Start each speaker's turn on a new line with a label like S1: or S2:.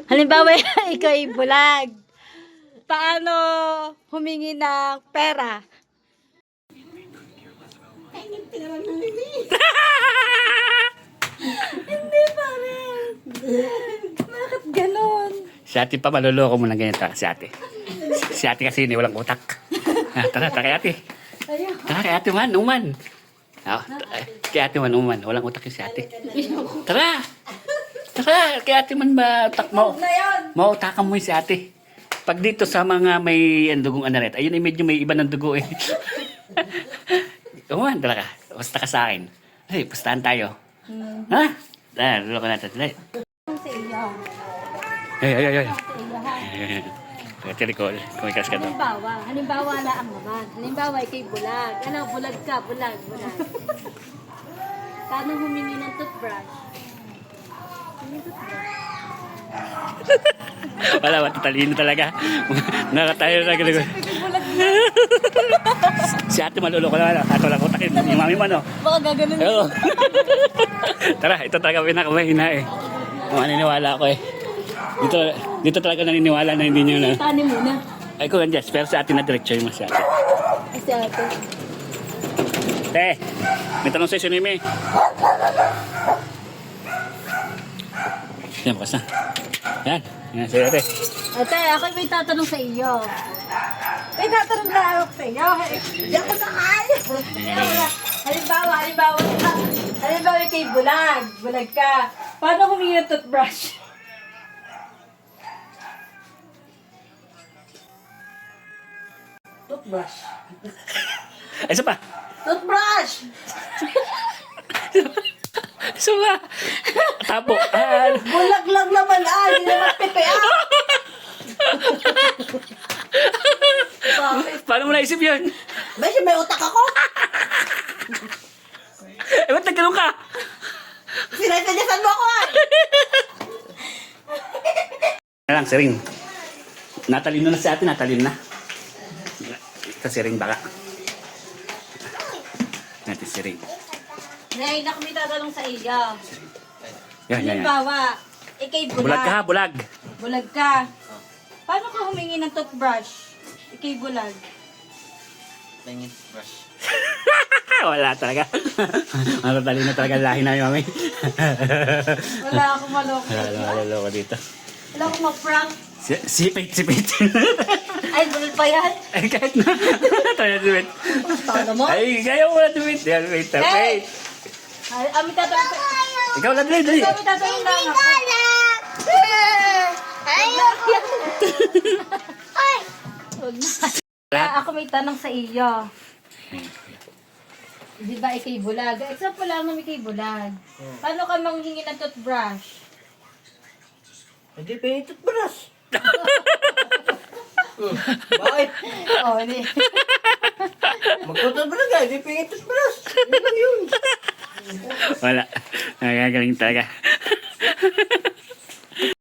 S1: Halimbawa, ikaw ay bulag. Paano humingi ng pera? Hindi pa rin. Bakit ganon?
S2: Si ate pa maluloko mo ng ganyan si ate. Si ate kasi walang utak. Tara kay ate.
S1: Ayun.
S2: Tara kay ate man, uman. Kay ate man, uman. Walang utak yung si ate. Tara! Tara, kay ate man ba utak mo?
S1: Na yun.
S2: Mautakan mo yung si ate. Pag dito sa mga may dugong anaret, ayun ay medyo may iba ng dugo eh. Uman, tara ka. Basta ka sa akin. Ay, pustahan tayo. Ha? Tara, luloko natin. Dali.
S1: Sa iyo.
S2: Ay.
S1: Sa iyo, ha?
S2: Ate Nicole, kumikas ka doon.
S1: Halimbawa na ang naman. Halimbawa, ikay bulag. Ano, bulag ka, bulag. Paano humingi ng toothbrush?
S2: Wala, matatalino talaga. Nakatayo na gano'n. Si ate maluloko na. Ato lang utakin. Yung mami mo, no?
S1: Baka gaganon.
S2: Oo. Tara, ito talaga pinakamahina eh. Maniniwala ako eh. Dito talaga naniniwala na hindi nyo na.
S1: Tani muna.
S2: Ay ko ganyan, pero sa atin na direction mo sa ate.
S1: Kasi ate.
S2: Te, may tanong sa'yo si Nimi. Yan, bukas na. Yan, yan sa'yo ate.
S1: Ate, ako may tatanong sa iyo. May tatanong na ako sa iyo. Hindi ako nakaya. Halimbawa kay bulag. Bulag ka. Paano humingi ng toothbrush? Toothbrush.
S2: Ay, isa pa.
S1: Toothbrush!
S2: Isa pa. Tapo.
S1: Bulag lang naman hindi naman pepe
S2: Paano mo naisip yun?
S1: Basi may utak ako.
S2: Eh, ba't nagganong ka?
S1: Sinasadyasan mo ako
S2: Lang, si Ring. Natalino na si ate, natalino na. Ito si Ring baka. Natin si Ring.
S1: Nay, naku may tatanong sa iyo.
S2: Yan.
S1: Halimbawa, ikay
S2: Bulag ka ha, bulag.
S1: Bulag ka. Paano ka humingi ng toothbrush? Ikay bulag.
S3: Pengin brush.
S2: Wala talaga. Natalino talaga lahi na yung mami.
S1: Wala akong maloko.
S2: Maloloko dito.
S1: Wala akong ma-prank.
S2: Sipit.
S1: Ay, bulol pa yan.
S2: Ay, kahit na. Tayo sipit.
S1: Taga mo?
S2: Ay, kaya mo na sipit. Yan, wait.
S1: Hey! Ay, may tatanong sa...
S2: Ikaw na, dali.
S1: May tatanong lang ako. Huwag na. Ako may tanong sa iyo. Di ba ikay bulag? Example lang naman ikay bulag. Paano ka manghingi ng toothbrush?
S3: Hindi pa yung toothbrush.
S1: Bakit? Oh, hindi.
S3: Magtutubrush ka, hindi pa yung toothbrush. Yun lang yun.
S2: Wala. Nagagaling talaga.